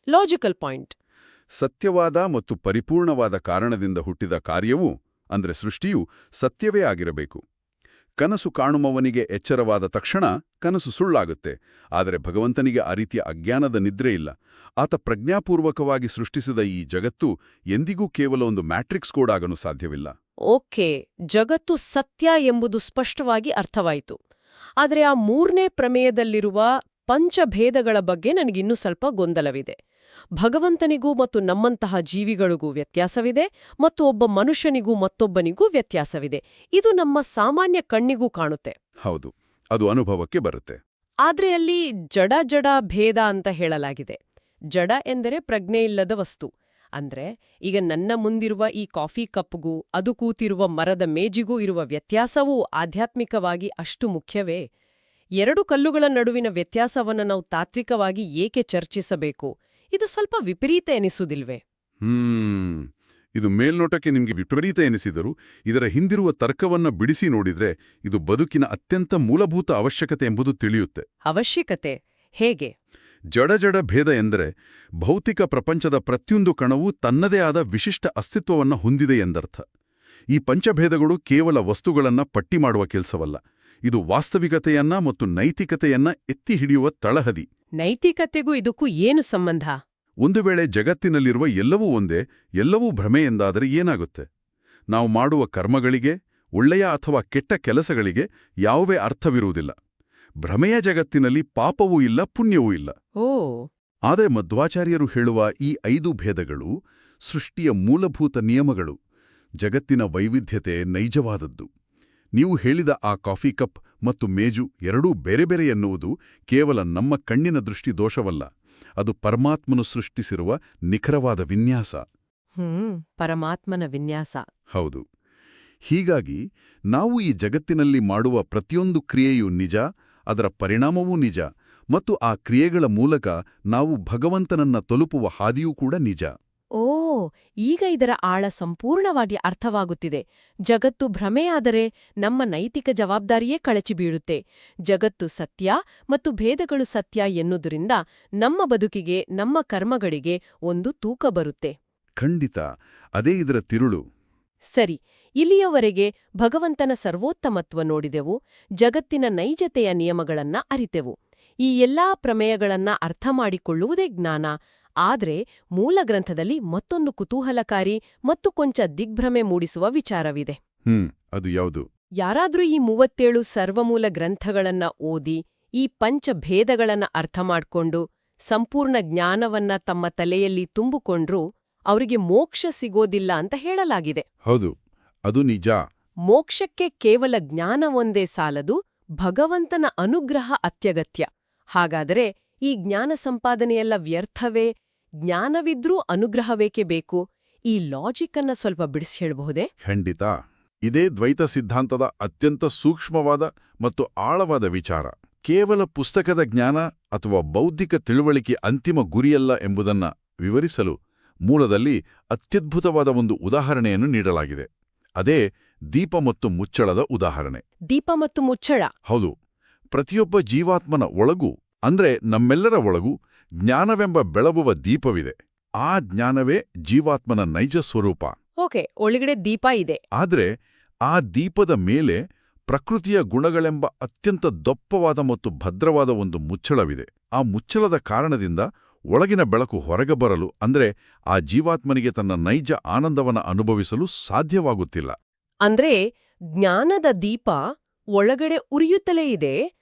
Logical point. ಸತ್ಯವಾದ ಮತ್ತು ಪರಿಪೂರ್ಣವಾದ ಕಾರಣದಿಂದ ಹುಟ್ಟಿದ ಕಾರ್ಯವೂ ಅಂದ್ರೆ ಸೃಷ್ಟಿಯು ಸತ್ಯವೇ ಆಗಿರಬೇಕು. ಕನಸು ಕಾಣುವವನಿಗೆ ಎಚ್ಚರವಾದ ತಕ್ಷಣ ಕನಸು ಸುಳ್ಳಾಗುತ್ತೆ. ಆದರೆ ಭಗವಂತನಿಗೆ ಆ ರೀತಿಯ ಅಜ್ಞಾನದ ನಿದ್ರೆ ಇಲ್ಲ. ಆತ ಪ್ರಜ್ಞಾಪೂರ್ವಕವಾಗಿ ಸೃಷ್ಟಿಸಿದ ಈ ಜಗತ್ತು ಎಂದಿಗೂ ಕೇವಲ ಒಂದು ಮ್ಯಾಟ್ರಿಕ್ಸ್ ಕೋಡ್ ಆಗಲು ಸಾಧ್ಯವಿಲ್ಲ. ಓಕೆ, ಜಗತ್ತು ಸತ್ಯ ಎಂಬುದು ಸ್ಪಷ್ಟವಾಗಿ ಅರ್ಥವಾಯಿತು. ಆದರೆ ಆ ಮೂರನೇ ಪ್ರಮೇಯದಲ್ಲಿರುವ ಪಂಚಭೇದಗಳ ಬಗ್ಗೆ ನನಗಿನ್ನೂ ಸ್ವಲ್ಪ ಗೊಂದಲವಿದೆ. ಭಗವಂತನಿಗೂ ಮತ್ತು ನಮ್ಮಂತಹ ಜೀವಿಗಳಿಗೂ ವ್ಯತ್ಯಾಸವಿದೆ, ಮತ್ತು ಒಬ್ಬ ಮನುಷ್ಯನಿಗೂ ಮತ್ತೊಬ್ಬನಿಗೂ ವ್ಯತ್ಯಾಸವಿದೆ. ಇದು ನಮ್ಮ ಸಾಮಾನ್ಯ ಕಣ್ಣಿಗೂ ಕಾಣುತ್ತೆ. ಹೌದು, ಅದು ಅನುಭವಕ್ಕೆ ಬರುತ್ತೆ. ಆದ್ರೆ ಅಲ್ಲಿ ಜಡ ಭೇದ ಅಂತ ಹೇಳಲಾಗಿದೆ. ಜಡ ಎಂದರೆ ಪ್ರಜ್ಞೆಯಿಲ್ಲದ ವಸ್ತು. ಅಂದ್ರೆ ಈಗ ನನ್ನ ಮುಂದಿರುವ ಈ ಕಾಫಿ ಕಪ್ಗೂ ಅದು ಕೂತಿರುವ ಮರದ ಮೇಜಿಗೂ ಇರುವ ವ್ಯತ್ಯಾಸವೂ ಆಧ್ಯಾತ್ಮಿಕವಾಗಿ ಅಷ್ಟು ಮುಖ್ಯವೇ? ಎರಡು ಕಲ್ಲುಗಳ ನಡುವಿನ ವ್ಯತ್ಯಾಸವನ್ನು ನಾವು ತಾತ್ವಿಕವಾಗಿ ಏಕೆ ಚರ್ಚಿಸಬೇಕು? ಇದು ಸ್ವಲ್ಪ ವಿಪರೀತ ಎನಿಸುವುದಿಲ್ವೇ? ಇದು ಮೇಲ್ನೋಟಕ್ಕೆ ನಿಮಗೆ ವಿಪರೀತ ಎನಿಸಿದರೂ ಇದರ ಹಿಂದಿರುವ ತರ್ಕವನ್ನ ಬಿಡಿಸಿ ನೋಡಿದ್ರೆ ಇದು ಬದುಕಿನ ಅತ್ಯಂತ ಮೂಲಭೂತ ಅವಶ್ಯಕತೆ ಎಂಬುದು ತಿಳಿಯುತ್ತೆ. ಅವಶ್ಯಕತೆ ಹೇಗೆ? ಜಡ ಭೇದ ಎಂದರೆ ಭೌತಿಕ ಪ್ರಪಂಚದ ಪ್ರತಿಯೊಂದು ಕಣವೂ ತನ್ನದೇ ಆದ ವಿಶಿಷ್ಟ ಅಸ್ತಿತ್ವವನ್ನು ಹೊಂದಿದೆ ಎಂದರ್ಥ. ಈ ಪಂಚಭೇದಗಳು ಕೇವಲ ವಸ್ತುಗಳನ್ನ ಪಟ್ಟಿ ಮಾಡುವ ಕೆಲಸವಲ್ಲ. ಇದು ವಾಸ್ತವಿಕತೆಯನ್ನ ಮತ್ತು ನೈತಿಕತೆಯನ್ನ ಎತ್ತಿ ಹಿಡಿಯುವ ತಳಹದಿ. ನೈತಿಕತೆಗೂ ಇದಕ್ಕೂ ಏನು ಸಂಬಂಧ? ಒಂದು ವೇಳೆ ಜಗತ್ತಿನಲ್ಲಿರುವ ಎಲ್ಲವೂ ಒಂದೇ, ಎಲ್ಲವೂ ಭ್ರಮೆ ಎಂದಾದರೆ ಏನಾಗುತ್ತೆ? ನಾವು ಮಾಡುವ ಕರ್ಮಗಳಿಗೆ, ಒಳ್ಳೆಯ ಅಥವಾ ಕೆಟ್ಟ ಕೆಲಸಗಳಿಗೆ ಯಾವುದೇ ಅರ್ಥವಿರುವುದಿಲ್ಲ. ಭ್ರಮೆಯ ಜಗತ್ತಿನಲ್ಲಿ ಪಾಪವೂ ಇಲ್ಲ, ಪುಣ್ಯವೂ ಇಲ್ಲ. ಆದರೆ ಮಧ್ವಾಚಾರ್ಯರು ಹೇಳುವ ಈ 5 ಭೇದಗಳು ಸೃಷ್ಟಿಯ ಮೂಲಭೂತ ನಿಯಮಗಳು. ಜಗತ್ತಿನ ವೈವಿಧ್ಯತೆ ನೈಜವಾದದ್ದು. ನೀವು ಹೇಳಿದ ಆ ಕಾಫಿ ಕಪ್ ಮತ್ತು ಮೇಜು ಎರಡೂ ಬೇರೆ ಬೇರೆ ಎನ್ನುವುದು ಕೇವಲ ನಮ್ಮ ಕಣ್ಣಿನ ದೃಷ್ಟಿ ದೋಷವಲ್ಲ. ಅದು ಪರಮಾತ್ಮನು ಸೃಷ್ಟಿಸಿರುವ ನಿಖರವಾದ ವಿನ್ಯಾಸ. ಪರಮಾತ್ಮನ ವಿನ್ಯಾಸ. ಹೌದು. ಹೀಗಾಗಿ ನಾವು ಈ ಜಗತ್ತಿನಲ್ಲಿ ಮಾಡುವ ಪ್ರತಿಯೊಂದು ಕ್ರಿಯೆಯೂ ನಿಜ, ಅದರ ಪರಿಣಾಮವೂ ನಿಜ, ಮತ್ತು ಆ ಕ್ರಿಯೆಗಳ ಮೂಲಕ ನಾವು ಭಗವಂತನನ್ನ ತಲುಪುವ ಹಾದಿಯೂ ಕೂಡ ನಿಜ. ಈಗ ಇದರ ಆಳ ಸಂಪೂರ್ಣವಾಗಿ ಅರ್ಥವಾಗುತ್ತಿದೆ. ಜಗತ್ತು ಭ್ರಮೆಯಾದರೆ ನಮ್ಮ ನೈತಿಕ ಜವಾಬ್ದಾರಿಯೇ ಕಳಚಿಬೀಳುತ್ತೆ. ಜಗತ್ತು ಸತ್ಯ ಮತ್ತು ಭೇದಗಳು ಸತ್ಯ ಎನ್ನುವುದರಿಂದ ನಮ್ಮ ಬದುಕಿಗೆ, ನಮ್ಮ ಕರ್ಮಗಳಿಗೆ ಒಂದು ತೂಕ ಬರುತ್ತೆ. ಖಂಡಿತ, ಅದೇ ಇದರ ತಿರುಳು. ಸರಿ, ಇಲ್ಲಿಯವರೆಗೆ ಭಗವಂತನ ಸರ್ವೋತ್ತಮತ್ವ ನೋಡಿದೆವು, ಜಗತ್ತಿನ ನೈಜತೆಯ ನಿಯಮಗಳನ್ನ ಅರಿತೆವು. ಈ ಎಲ್ಲಾ ಪ್ರಮೇಯಗಳನ್ನ ಅರ್ಥ ಮಾಡಿಕೊಳ್ಳುವುದೇ ಜ್ಞಾನ. ಆದ್ರೆ ಮೂಲ ಗ್ರಂಥದಲ್ಲಿ ಮತ್ತೊಂದು ಕುತೂಹಲಕಾರಿ ಮತ್ತು ಕೊಂಚ ದಿಗ್ಭ್ರಮೆ ಮೂಡಿಸುವ ವಿಚಾರವಿದೆ. ಅದು ಯಾವುದು? ಯಾರಾದ್ರೂ ಈ 37 ಸರ್ವಮೂಲ ಗ್ರಂಥಗಳನ್ನ ಓದಿ ಈ ಪಂಚಭೇದಗಳನ್ನ ಅರ್ಥ ಮಾಡ್ಕೊಂಡು ಸಂಪೂರ್ಣ ಜ್ಞಾನವನ್ನ ತಮ್ಮ ತಲೆಯಲ್ಲಿ ತುಂಬಿಕೊಂಡ್ರೂ ಅವರಿಗೆ ಮೋಕ್ಷ ಸಿಗೋದಿಲ್ಲ ಅಂತ ಹೇಳಲಾಗಿದೆ. ಹೌದು, ಅದು ನಿಜ. ಮೋಕ್ಷಕ್ಕೆ ಕೇವಲ ಜ್ಞಾನವೊಂದೇ ಸಾಲದು, ಭಗವಂತನ ಅನುಗ್ರಹ ಅತ್ಯಗತ್ಯ. ಹಾಗಾದರೆ ಈ ಜ್ಞಾನ ಸಂಪಾದನೆಯೆಲ್ಲ ವ್ಯರ್ಥವೇ? ಜ್ಞಾನವಿದ್ರೂ ಅನುಗ್ರಹವೇಕೆ ಬೇಕು? ಈ ಲಾಜಿಕನ್ನ ಸ್ವಲ್ಪ ಬಿಡಿಸಿ ಹೇಳಬಹುದೇ? ಖಂಡಿತ. ಇದೇ ದ್ವೈತ ಸಿದ್ಧಾಂತದ ಅತ್ಯಂತ ಸೂಕ್ಷ್ಮವಾದ ಮತ್ತು ಆಳವಾದ ವಿಚಾರ. ಕೇವಲ ಪುಸ್ತಕದ ಜ್ಞಾನ ಅಥವಾ ಬೌದ್ಧಿಕ ತಿಳುವಳಿಕೆ ಅಂತಿಮ ಗುರಿಯಲ್ಲ ಎಂಬುದನ್ನ ವಿವರಿಸಲು ಮೂಲದಲ್ಲಿ ಅತ್ಯದ್ಭುತವಾದ ಒಂದು ಉದಾಹರಣೆಯನ್ನು ನೀಡಲಾಗಿದೆ. ಅದೇ ದೀಪ ಮತ್ತು ಮುಚ್ಚಳದ ಉದಾಹರಣೆ. ದೀಪ ಮತ್ತು ಮುಚ್ಚಳ? ಹೌದು. ಪ್ರತಿಯೊಬ್ಬ ಜೀವಾತ್ಮನ ಒಳಗೂ, ಅಂದ್ರೆ ನಮ್ಮೆಲ್ಲರ ಒಳಗೂ ಜ್ಞಾನವೆಂಬ ಬೆಳಗುವ ದೀಪವಿದೆ. ಆ ಜ್ಞಾನವೇ ಜೀವಾತ್ಮನ ನೈಜ ಸ್ವರೂಪ. ಓಕೆ, ಒಳಗಡೆ ದೀಪ ಇದೆ. ಆದ್ರೆ ಆ ದೀಪದ ಮೇಲೆ ಪ್ರಕೃತಿಯ ಗುಣಗಳೆಂಬ ಅತ್ಯಂತ ದಪ್ಪವಾದ ಮತ್ತು ಭದ್ರವಾದ ಒಂದು ಮುಚ್ಚಳವಿದೆ. ಆ ಮುಚ್ಚಳದ ಕಾರಣದಿಂದ ಒಳಗಿನ ಬೆಳಕು ಹೊರಗೆ ಬರಲು, ಅಂದ್ರೆ ಆ ಜೀವಾತ್ಮನಿಗೆ ತನ್ನ ನೈಜ ಆನಂದವನ್ನ ಅನುಭವಿಸಲು ಸಾಧ್ಯವಾಗುತ್ತಿಲ್ಲ. ಅಂದ್ರೆ ಜ್ಞಾನದ ದೀಪ ಒಳಗಡೆ ಉರಿಯುತ್ತಲೇ ಇದೆ,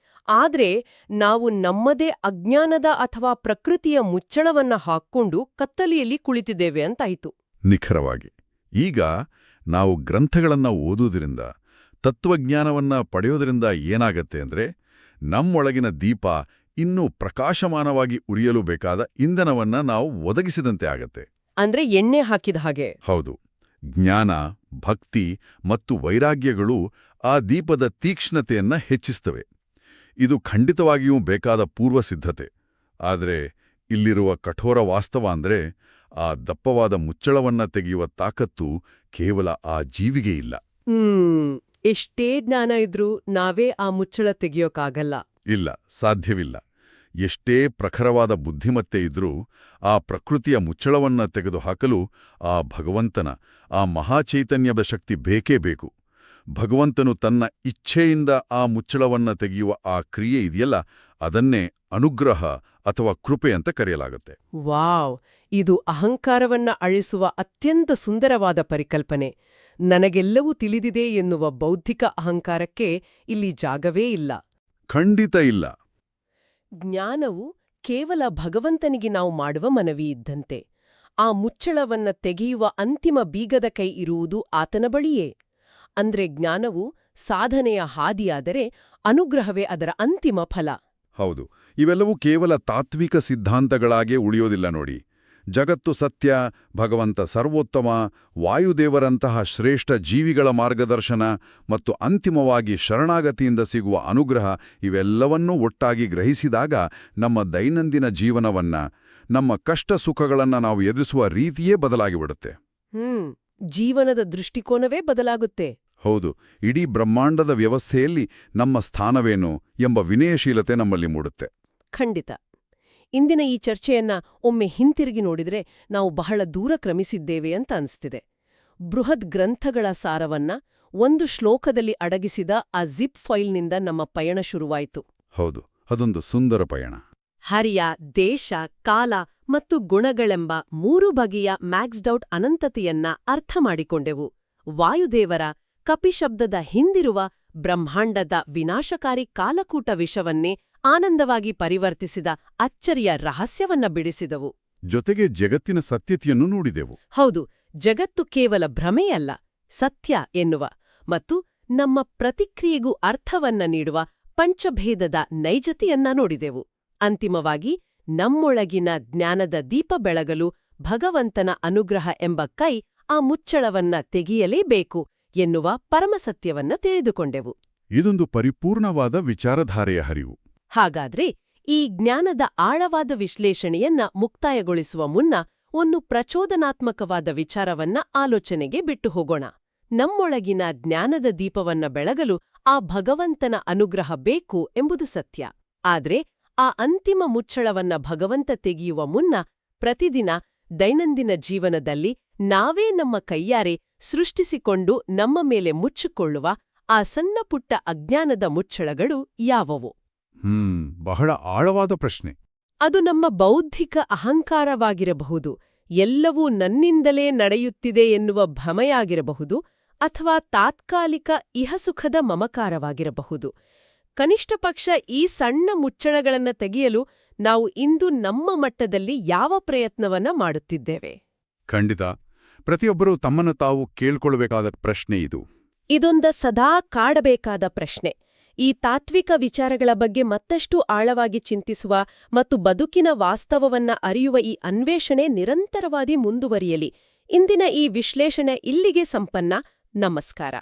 ಆದ್ರೆ ನಾವು ನಮ್ಮದೇ ಅಜ್ಞಾನದ ಅಥವಾ ಪ್ರಕೃತಿಯ ಮುಚ್ಚಳವನ್ನ ಹಾಕ್ಕೊಂಡು ಕತ್ತಲೆಯಲ್ಲಿ ಕುಳಿತಿದ್ದೇವೆ ಅಂತಾಯಿತು. ನಿಖರವಾಗಿ. ಈಗ ನಾವು ಗ್ರಂಥಗಳನ್ನ ಓದುವುದರಿಂದ, ತತ್ವಜ್ಞಾನವನ್ನ ಪಡೆಯೋದರಿಂದ ಏನಾಗತ್ತೆ ಅಂದ್ರೆ ನಮ್ಮೊಳಗಿನ ದೀಪ ಇನ್ನೂ ಪ್ರಕಾಶಮಾನವಾಗಿ ಉರಿಯಲು ಬೇಕಾದ ಇಂಧನವನ್ನ ನಾವು ಒದಗಿಸಿದಂತೆ ಆಗತ್ತೆ. ಅಂದ್ರೆ ಎಣ್ಣೆ ಹಾಕಿದ ಹಾಗೆ. ಹೌದು. ಜ್ಞಾನ, ಭಕ್ತಿ ಮತ್ತು ವೈರಾಗ್ಯಗಳು ಆ ದೀಪದ ತೀಕ್ಷ್ಣತೆಯನ್ನ ಹೆಚ್ಚಿಸ್ತವೆ. ಇದು ಖಂಡಿತವಾಗಿಯೂ ಬೇಕಾದ ಪೂರ್ವಸಿದ್ಧತೆ. ಆದರೆ ಇಲ್ಲಿರುವ ಕಠೋರ ವಾಸ್ತವ ಅಂದ್ರೆ ಆ ದಪ್ಪವಾದ ಮುಚ್ಚಳವನ್ನ ತೆಗೆಯುವ ತಾಕತ್ತು ಕೇವಲ ಆ ಜೀವಿಗೆ ಇಲ್ಲ. ಎಷ್ಟೇ ಜ್ಞಾನ ಇದ್ರೂ ನಾವೇ ಆ ಮುಚ್ಚಳ ತೆಗೆಯೋಕ್ಕಾಗಲ್ಲ. ಇಲ್ಲ, ಸಾಧ್ಯವಿಲ್ಲ. ಎಷ್ಟೇ ಪ್ರಖರವಾದ ಬುದ್ಧಿಮತ್ತೆ ಇದ್ರೂ ಆ ಪ್ರಕೃತಿಯ ಮುಚ್ಚಳವನ್ನ ತೆಗೆದುಹಾಕಲು ಆ ಭಗವಂತನ, ಆ ಮಹಾಚೈತನ್ಯದ ಶಕ್ತಿ ಬೇಕೇ ಬೇಕು. ಭಗವಂತನು ತನ್ನ ಇಚ್ಛೆಯಿಂದ ಆ ಮುಚ್ಚಳವನ್ನ ತೆಗೆಯುವ ಆ ಕ್ರಿಯೆ ಇದೆಯಲ್ಲ, ಅದನ್ನೇ ಅನುಗ್ರಹ ಅಥವಾ ಕೃಪೆ ಅಂತ ಕರೆಯಲಾಗುತ್ತೆ. ವಾವ್! ಇದು ಅಹಂಕಾರವನ್ನ ಅಳಿಸುವ ಅತ್ಯಂತ ಸುಂದರವಾದ ಪರಿಕಲ್ಪನೆ. ನನಗೆಲ್ಲವೂ ತಿಳಿದಿದೆ ಎನ್ನುವ ಬೌದ್ಧಿಕ ಅಹಂಕಾರಕ್ಕೆ ಇಲ್ಲಿ ಜಾಗವೇ ಇಲ್ಲ. ಖಂಡಿತ ಇಲ್ಲ. ಜ್ಞಾನವು ಕೇವಲ ಭಗವಂತನಿಗೆ ನಾವು ಮಾಡುವ ಮನವಿ ಇದ್ದಂತೆ. ಆ ಮುಚ್ಚಳವನ್ನ ತೆಗೆಯುವ ಅಂತಿಮ ಬೀಗದ ಕೈ ಇರುವುದು ಆತನ ಬಳಿಯೇ. ಅಂದ್ರೆ ಜ್ಞಾನವು ಸಾಧನೆಯ ಹಾದಿಯಾದರೆ ಅನುಗ್ರಹವೇ ಅದರ ಅಂತಿಮ ಫಲ. ಹೌದು, ಇವೆಲ್ಲವೂ ಕೇವಲ ತಾತ್ವಿಕ ಸಿದ್ಧಾಂತಗಳಾಗೇ ಉಳಿಯೋದಿಲ್ಲ ನೋಡಿ. ಜಗತ್ತು ಸತ್ಯ, ಭಗವಂತ ಸರ್ವೋತ್ತಮ, ವಾಯುದೇವರಂತಹ ಶ್ರೇಷ್ಠ ಜೀವಿಗಳ ಮಾರ್ಗದರ್ಶನ ಮತ್ತು ಅಂತಿಮವಾಗಿ ಶರಣಾಗತಿಯಿಂದ ಸಿಗುವ ಅನುಗ್ರಹ ಇವೆಲ್ಲವನ್ನೂ ಒಟ್ಟಾಗಿ ಗ್ರಹಿಸಿದಾಗ ನಮ್ಮ ದೈನಂದಿನ ಜೀವನವನ್ನ, ನಮ್ಮ ಕಷ್ಟ ಸುಖಗಳನ್ನ ನಾವು ಎದುರಿಸುವ ರೀತಿಯೇ ಬದಲಾಗಿಬಿಡುತ್ತೆ. ಜೀವನದ ದೃಷ್ಟಿಕೋನವೇ ಬದಲಾಗುತ್ತೆ. ಹೌದು, ಇಡೀ ಬ್ರಹ್ಮಾಂಡದ ವ್ಯವಸ್ಥೆಯಲ್ಲಿ ನಮ್ಮ ಸ್ಥಾನವೇನು ಎಂಬ ವಿನಯಶೀಲತೆ ನಮ್ಮಲ್ಲಿ ಮೂಡುತ್ತೆ. ಖಂಡಿತ. ಇಂದಿನ ಈ ಚರ್ಚೆಯನ್ನ ಒಮ್ಮೆ ಹಿಂತಿರುಗಿ ನೋಡಿದ್ರೆ ನಾವು ಬಹಳ ದೂರ ಕ್ರಮಿಸಿದ್ದೇವೆ ಅಂತ ಅನ್ಸ್ತಿದೆ. ಬೃಹದ್ ಗ್ರಂಥಗಳ ಸಾರವನ್ನ ಒಂದು ಶ್ಲೋಕದಲ್ಲಿ ಅಡಗಿಸಿದ ಆ ಜಿಪ್ ಫೈಲ್ನಿಂದ ನಮ್ಮ ಪಯಣ ಶುರುವಾಯಿತು. ಹೌದು, ಅದೊಂದು ಸುಂದರ ಪಯಣ. ಹರಿಯ, ದೇಶ, ಕಾಲ ಮತ್ತು ಗುಣಗಳೆಂಬ 3 ಬಗೆಯ ಮ್ಯಾಕ್ಸ್ಡೌಟ್ ಅನಂತತೆಯನ್ನ ಅರ್ಥ ಮಾಡಿಕೊಂಡೆವು. ವಾಯುದೇವರ ಕಪಿಶಬ್ದದ ಹಿಂದಿರುವ ಬ್ರಹ್ಮಾಂಡದ ವಿನಾಶಕಾರಿ ಕಾಲಕೂಟ ವಿಷವನ್ನೇ ಆನಂದವಾಗಿ ಪರಿವರ್ತಿಸಿದ ಅಚ್ಚರಿಯ ರಹಸ್ಯವನ್ನ ಬಿಡಿಸಿದವು. ಜೊತೆಗೆ ಜಗತ್ತಿನ ಸತ್ಯತೆಯನ್ನು ನೋಡಿದೆವು. ಹೌದು, ಜಗತ್ತು ಕೇವಲ ಭ್ರಮೆಯಲ್ಲ, ಸತ್ಯ ಎನ್ನುವ ಮತ್ತು ನಮ್ಮ ಪ್ರತಿಕ್ರಿಯೆಗೂ ಅರ್ಥವನ್ನ ನೀಡುವ ಪಂಚಭೇದದ ನೈಜತೆಯನ್ನ ನೋಡಿದೆವು. ಅಂತಿಮವಾಗಿ ನಮ್ಮೊಳಗಿನ ಜ್ಞಾನದ ದೀಪ ಬೆಳಗಲು ಭಗವಂತನ ಅನುಗ್ರಹ ಎಂಬ ಕೈ ಆ ಮುಚ್ಚಳವನ್ನ ತೆಗೆಯಲೇಬೇಕು ಎನ್ನುವ ಪರಮಸತ್ಯವನ್ನ ತಿಳಿದುಕೊಂಡೆವು. ಇದೊಂದು ಪರಿಪೂರ್ಣವಾದ ವಿಚಾರಧಾರೆಯ ಹರಿವು. ಹಾಗಾದ್ರೆ ಈ ಜ್ಞಾನದ ಆಳವಾದ ವಿಶ್ಲೇಷಣೆಯನ್ನ ಮುಕ್ತಾಯಗೊಳಿಸುವ ಮುನ್ನ ಒಂದು ಪ್ರಚೋದನಾತ್ಮಕವಾದ ವಿಚಾರವನ್ನ ಆಲೋಚನೆಗೆ ಬಿಟ್ಟು ಹೋಗೋಣ. ನಮ್ಮೊಳಗಿನ ಜ್ಞಾನದ ದೀಪವನ್ನ ಬೆಳಗಲು ಆ ಭಗವಂತನ ಅನುಗ್ರಹ ಬೇಕು ಎಂಬುದು ಸತ್ಯ. ಆದ್ರೆ ಆ ಅಂತಿಮ ಮುಚ್ಚಳವನ್ನ ಭಗವಂತ ತೆಗೆಯುವ ಮುನ್ನ ಪ್ರತಿದಿನ ದೈನಂದಿನ ಜೀವನದಲ್ಲಿ ನಾವೇ ನಮ್ಮ ಕೈಯಾರೆ ಸೃಷ್ಟಿಸಿಕೊಂಡು ನಮ್ಮ ಮೇಲೆ ಮುಚ್ಚಿಕೊಳ್ಳುವ ಆ ಸಣ್ಣಪುಟ್ಟ ಅಜ್ಞಾನದ ಮುಚ್ಚಳಗಳು ಯಾವುವು? ಬಹಳ ಆಳವಾದ ಪ್ರಶ್ನೆ. ಅದು ನಮ್ಮ ಬೌದ್ಧಿಕ ಅಹಂಕಾರವಾಗಿರಬಹುದು, ಎಲ್ಲವೂ ನನ್ನಿಂದಲೇ ನಡೆಯುತ್ತಿದೆ ಎನ್ನುವ ಭ್ರಮೆಯಾಗಿರಬಹುದು, ಅಥವಾ ತಾತ್ಕಾಲಿಕ ಇಹಸುಖದ ಮಮಕಾರವಾಗಿರಬಹುದು. ಕನಿಷ್ಠ ಪಕ್ಷ ಈ ಸಣ್ಣ ಮುಚ್ಚಳಗಳನ್ನ ತೆಗೆಯಲು ನಾವು ಇಂದು ನಮ್ಮ ಮಟ್ಟದಲ್ಲಿ ಯಾವ ಪ್ರಯತ್ನವನ್ನ ಮಾಡುತ್ತಿದ್ದೇವೆ? ಖಂಡಿತ. ಪ್ರತಿಯೊಬ್ಬರೂ ತಮ್ಮನ್ನು ತಾವು ಕೇಳ್ಕೊಳ್ಬೇಕಾದ ಪ್ರಶ್ನೆ ಇದು. ಇದೊಂದ ಸದಾ ಕಾಡಬೇಕಾದ ಪ್ರಶ್ನೆ. ಈ ತಾತ್ವಿಕ ವಿಚಾರಗಳ ಬಗ್ಗೆ ಮತ್ತಷ್ಟು ಆಳವಾಗಿ ಚಿಂತಿಸುವ ಮತ್ತು ಬದುಕಿನ ವಾಸ್ತವವನ್ನ ಅರಿಯುವ ಈ ಅನ್ವೇಷಣೆ ನಿರಂತರವಾಗಿ ಮುಂದುವರಿಯಲಿ. ಇಂದಿನ ಈ ವಿಶ್ಲೇಷಣೆ ಇಲ್ಲಿಗೆ ಸಂಪನ್ನ. ನಮಸ್ಕಾರ.